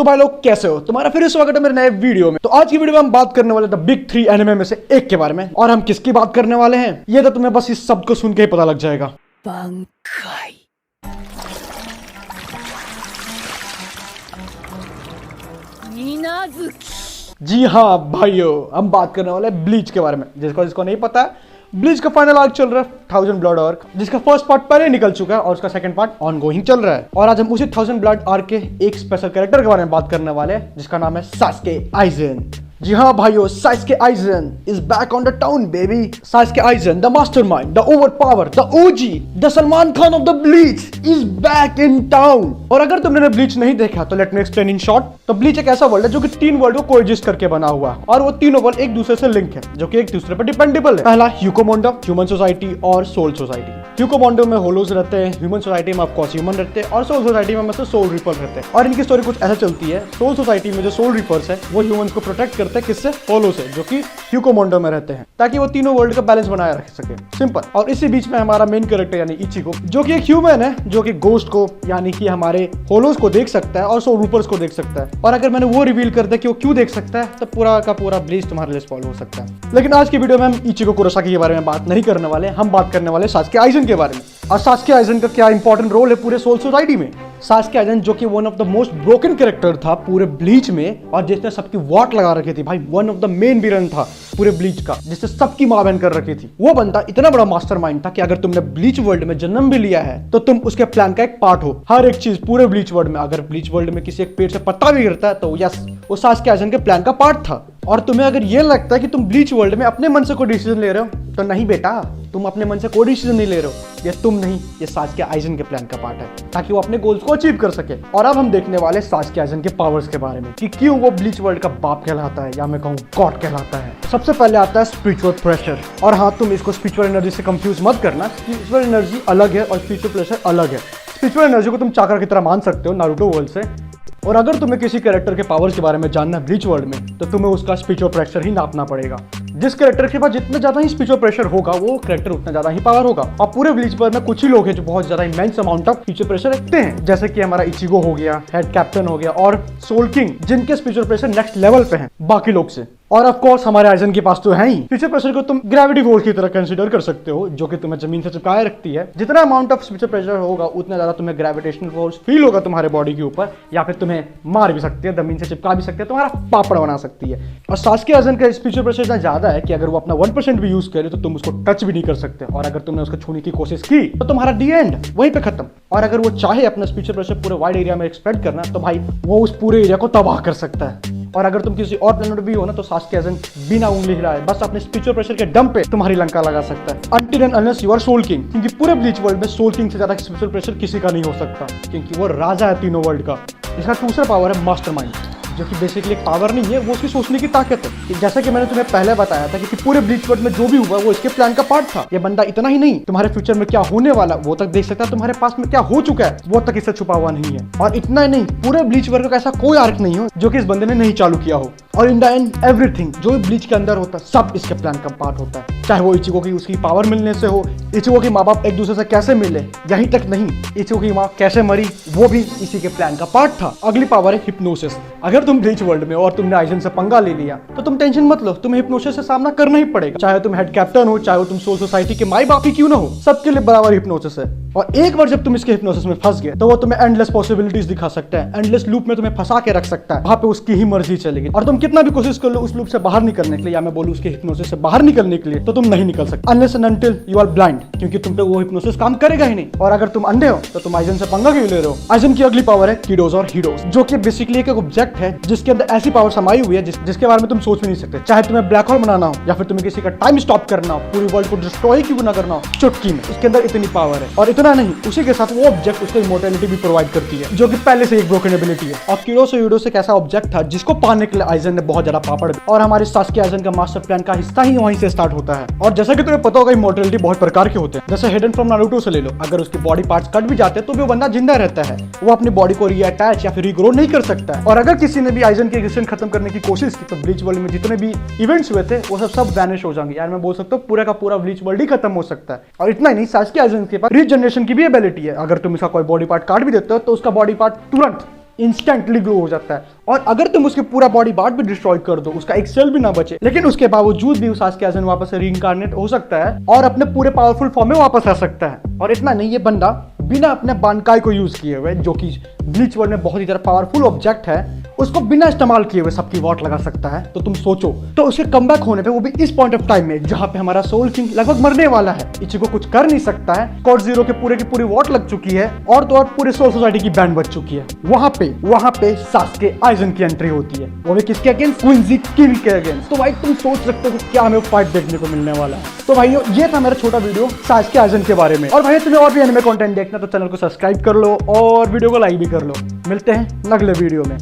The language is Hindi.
तो भाई लोग कैसे हो? तुम्हारा फिर से स्वागत है मेरे नए वीडियो में। तो आज की वीडियो में हम बात करने वाले द बिग 3 एनिमे में से एक के बारे में। और हम किसकी बात करने वाले हैं ये तो तुम्हें बस इस शब्द को सुन के ही पता लग जाएगा। बंकाई। मीनाजुकी। जी हाँ भाइयों, हम बात करने वाले हैं ब्लीच के बारे में। जिसको नहीं पता है, ब्लीच का फाइनल आर्क चल रहा है 1000 ब्लड आर्क, जिसका फर्स्ट पार्ट पहले निकल चुका है और उसका सेकंड पार्ट ऑनगोइंग चल रहा है। और आज हम उसी 1000 ब्लड आर्क के एक स्पेशल कैरेक्टर के बारे में बात करने वाले हैं जिसका नाम है सास्के आइजन। जी हाँ भाइयों, Sasuke eigen is back on the town baby. Sasuke eigen, the mastermind, the overpower, the OG, the Salman Khan of the bleach is back in town. और अगर तुमने ब्लीच नहीं देखा तो let me explain in short. तो ब्लीच एक ऐसा वर्ल्ड है जो कि 3 वर्ल्ड को कोएग्जिस्ट करके बना हुआ है और वो तीनों वर्ल्ड एक दूसरे से लिंक है, जो कि एक दूसरे पर डिपेंडेबल है। पहला ह्यूकोमोंडा, ह्यूमन सोसाइटी और सोल सोसाइटी। ह्यूकोमोंडो में होलोज रहते हैं, ह्यूमन सोसाइटी में ऑफकोर्स ह्यूमन रहते हैं और सोल सोसाइटी में मतलब सोल रिपर रहते हैं। और इनकी स्टोरी कुछ ऐसा चलती है, सोल सोसाइटी में जो सोल रिपर्स है वो ह्यूमंस को प्रोटेक्ट करते हैं किससे? होलो से, जो कि ह्यूकोमोंडो में रहते हैं, ताकि वो तीनों वर्ल्ड का बैलेंस बनाए रख सके। सिंपल। और इसी बीच में हमारा मेन कैरेक्टर यानी इचिको, जो कि एक ह्यूमन है, जो कि गोस्ट को यानी कि हमारे होलोज को देख सकता है और सोल रिपर्स को देख सकता है। और अगर मैंने वो रिवील कर दिया कि वो क्यों देख सकता है तो पूरा का पूरा ब्लीच तुम्हारे लिए स्पॉइल हो सकता है। लेकिन आज की वीडियो में हम इचिको कुरोसाकी के बारे में बात नहीं करने वाले, हम बात करने वाले सास्के आइजन के बारे में। और सास्के आइजन का क्या इंपॉर्टेंट रोल है पूरे सोल सोसाइटी में। सास्के आइजन जो कि one of the most broken character था पूरे ब्लीच में और जिसने सबकी वाट लगा रखी थी भाई, one of the main villain था पूरे ब्लीच का, जिसने सबकी मां बहन कर रखी थी। वो बंदा इतना बड़ा मास्टरमाइंड था कि अगर तुमने ब्लीच वर्ल्ड में जन्म भी लिया है तो तुम उसके प्लान का एक पार्ट हो। हर एक चीज पूरे ब्लीच वर्ल्ड में, अगर ब्लीच वर्ल्ड में किसी एक पेड़ से पत्ता भी गिरता है तो यस, वो सास्के आइजन के प्लान का पार्ट था। और तुम्हें अगर ये लगता है कि तुम ब्लीच वर्ल्ड में अपने मन से कोई डिसीजन ले रहे हो तो नहीं बेटा, तुम अपने मन से कोई डिसीजन नहीं ले रहे हो। ये तुम नहीं, ये सास्के आइजन के प्लान का पार्ट है, ताकि वो अपने गोल्स को अचीव कर सके। और अब हम देखने वाले सास्के आइजन के पावर्स के बारे में कि क्यों वो ब्लीच वर्ल्ड का बाप कहलाता है या मैं कहूँ गॉड कहलाता है। सबसे पहले आता है स्पिरिचुअल प्रेशर। और हाँ, तुम इसको स्पिरिचुअल एनर्जी से कंफ्यूज मत करना। स्पिरिचुअल एनर्जी अलग है और स्पिरिचुअल प्रेशर अलग है। स्पिरिचुअल एनर्जी को तुम चाकर की तरह मान सकते हो नारुतो वर्ल्ड से। और अगर तुम्हें किसी कैरेक्टर के पावर्स के बारे में जानना है ब्लीच वर्ल्ड में तो तुम्हें उसका स्पिरिचुअल प्रेशर ही नापना पड़ेगा। जिस कैरेक्टर के पास जितना ज्यादा ही स्पिरिचुअल प्रेशर होगा वो कैरेक्टर उतना ज्यादा ही पावर होगा। और पूरे ब्लीच वर्ल्ड में कुछ ही लोग हैं जो बहुत ज्यादा immense amount of spiritual pressure रखते हैं, जैसे कि हमारा इचिगो हो गया, हेड कैप्टन हो गया और सोल किंग, जिनके स्पिरिचुअल प्रेशर नेक्स्ट लेवल पे हैं बाकी लोग से। और ऑफ कोर्स हमारे आइजन के पास तो है ही। स्पिरिचुअल प्रेशर को तुम ग्रेविटी फोर्स की तरह कंसीडर कर सकते हो, जो कि तुम्हें जमीन से चिपकाए रखती है। जितना अमाउंट ऑफ स्पिरिचुअल प्रेशर होगा उतना ज्यादा तुम्हें ग्रेविटेशनल फोर्स फील होगा तुम्हारे बॉडी के ऊपर, या फिर तुम्हें मार भी सकती है, जमीन से चिपका भी सकती है, तुम्हारा पापड़ बना सकती है। और सास्के आइजन का स्पिरिचुअल प्रेशर इतना ज्यादा है कि अगर वो अपना 1% भी यूज करे तो तुम उसको टच भी नहीं कर सकते। और अगर तुमने उसको छूने की कोशिश की तो तुम्हारा दी एंड वहीं पे खत्म। और अगर वो चाहे अपना स्पिरिचुअल प्रेशर पूरे वाइड एरिया में स्प्रेड करना तो भाई वो उस पूरे एरिया को तबाह कर सकता है। और अगर तुम किसी और प्लेनेट भी हो ना तो सास्के आइजन बिना उंगली हिलाए बस अपने स्पिरिचुअल प्रेशर के दम पे तुम्हारी लंका लगा सकता है, until and unless you are soul king. क्योंकि पूरे ब्लीच वर्ल्ड में सोल किंग से ज्यादा स्पिरिचुअल प्रेशर किसी का नहीं हो सकता, क्योंकि वो राजा है तीनों वर्ल्ड का। इसका दूसरा पावर है मास्टरमाइंड, जो कि बेसिकली एक पावर नहीं है, वो उसकी सोचने की ताकत है। जैसा कि मैंने तुम्हें पहले बताया था कि पूरे ब्लीच वर्ल्ड में जो भी हुआ वो इसके प्लान का पार्ट था। ये बंदा इतना ही नहीं, तुम्हारे फ्यूचर में क्या होने वाला वो तक देख सकता है, तुम्हारे पास में क्या हो चुका है वो तक इससे छुपा हुआ नहीं है। और इतना ही नहीं, पूरे ब्लीच वर्ल्ड का ऐसा कोई आर्क नहीं हो जो कि इस बंदे ने नहीं चालू किया हो। और इन द एंड एवरीथिंग जो ब्लीच के अंदर होता है सब इसके प्लान का पार्ट होता है। चाहे वो इचिको की उसकी पावर मिलने से हो, इचिको के माँ बाप एक दूसरे से कैसे मिले, यहीं तक नहीं, इचिको की माँ कैसे मरी वो भी इसी के प्लान का पार्ट था। अगली पावर है हिप्नोसिस। अगर तुम ब्लीच वर्ल्ड में और तुमने आइजन से पंगा ले लिया तो तुम टेंशन मत लो, तुम्हें हिप्नोसिस से सामना करना ही पड़ेगा। चाहे तुम हेड कैप्टन हो, चाहे तुम सोल सोसाइटी के माई बाप ही क्यों ना हो, सबके लिए बराबर हिप्नोसिस है। और एक बार जब तुम इसके हिप्नोसिस में फंस गए तो वो तुम्हें एंडलेस पॉसिबिलिटीज दिखा सकता है, एंडलेस लूप में तुम्हें फंसा के रख सकता है, वहां पे उसकी ही मर्जी चलेगी। और तुम कितना भी कोशिश कर लो उस लूप से बाहर निकलने के लिए, या मैं बोलूं उसके हिप्नोसिस से बाहर निकलने के लिए, तो तुम नहीं निकल सकते unless and until you are blind, क्योंकि तुम पे वो हिप्नोसिस काम करेगा ही नहीं। और अगर तुम अंधे हो तो तुम आइजन से पंगा क्यों ले रहे हो। आइजन की अगली पावर है कीडोज और हीडोज, जो कि बेसिकली एक ऑब्जेक्ट है जिसके अंदर ऐसी पावर समाई हुई है जिसके बारे में तुम सोच भी नहीं सकते। चाहे तुम्हें ब्लैक होल बनाना हो या फिर तुम्हें किसी का टाइम स्टॉप करना हो, पूरी वर्ल्ड को डिस्ट्रॉय क्यों ना करना हो, चुटकी में उसके अंदर इतनी पावर है। और इतना नहीं, उसी के साथ वो ऑब्जेक्ट उसको इमोर्टैलिटी भी प्रोवाइड करती है, जो कि पहले से एक ब्रोकन एबिलिटी है। और कीडोज और हीडोज एक ऐसा ऑब्जेक्ट था जिसको पाने के लिए आइजन ने बहुत ज्यादा पापड़, और हमारे सास्के आइजन का मास्टर प्लान का हिस्सा ही वहीं से स्टार्ट होता है। और जैसा कि तुम्हें पता होगा इमोर्टैलिटी बहुत प्रकार के होते हैं, जैसे हिडन फ्रॉम नारुतो से ले लो, अगर उसके बॉडी पार्ट्स कट भी जाते हैं तो भी वो बंदा जिंदा रहता है, वो अपनी बॉडी को रीअटैच या फिर रीग्रो नहीं कर सकता है। और अगर किसी ने भी आइजन की एग्जिस्टेंस खत्म करने की कोशिश की तो ब्लीच वर्ल्ड में जितने भी इवेंट्स हुए थे वो सब वैनिश हो जाएंगे। यार मैं बोल सकता हूँ पूरा का पूरा ब्लीच वर्ल्ड ही खत्म हो सकता है। और इतना ही नहीं, सास्के आइजन के पास रीजनरेशन की भी एबिलिटी है। अगर तुम इसका कोई बॉडी पार्ट काट भी देते हो तो उसका बॉडी पार्ट तुरंत इंस्टेंटली ग्रो हो जाता है। और अगर तुम उसके पूरा बॉडी पार्ट भी डिस्ट्रॉय कर दो, उसका एक सेल भी ना बचे, लेकिन उसके बावजूद भी उस सास्के आइजन वापस से रीइंकार्नेट हो सकता है और अपने पूरे पावरफुल फॉर्म में वापस आ सकता है। और इतना नहीं, ये बंदा बिना अपने बानकाई को यूज किए हुए, जो कि ब्लीच वर्ल्ड में बहुत ही ज्यादा पावरफुल ऑब्जेक्ट है, उसको बिना इस्तेमाल किए हुए सबकी वॉट लगा सकता है। तो तुम सोचो, तो उसके कमबैक होने पे, वो भी इस पॉइंट ऑफ टाइम में जहां पे हमारा सोल किंग लगभग मरने वाला है, इचिको कुछ कर नहीं सकता है, कोड जीरो के पूरे की पूरी वॉट लग चुकी है और तो और पूरे सोल सोसाइटी की बैंड बच चुकी है। वहां पे सास्के आइजन की एंट्री होती है, वो भी किसके अगेंस्ट? क्वींजी किंग के अगेंस्ट। तो भाई तुम सोच सकते हो कि क्या हमें फाइट देखने को मिलने वाला है। तो भाइयों, ये था मेरा छोटा वीडियो सास्के आइजन के बारे में। और भाई तुम्हें और भी एनिमे कंटेंट देखना तो चैनल को सब्सक्राइब कर लो और वीडियो को लाइक भी कर लो। मिलते हैं अगले वीडियो में।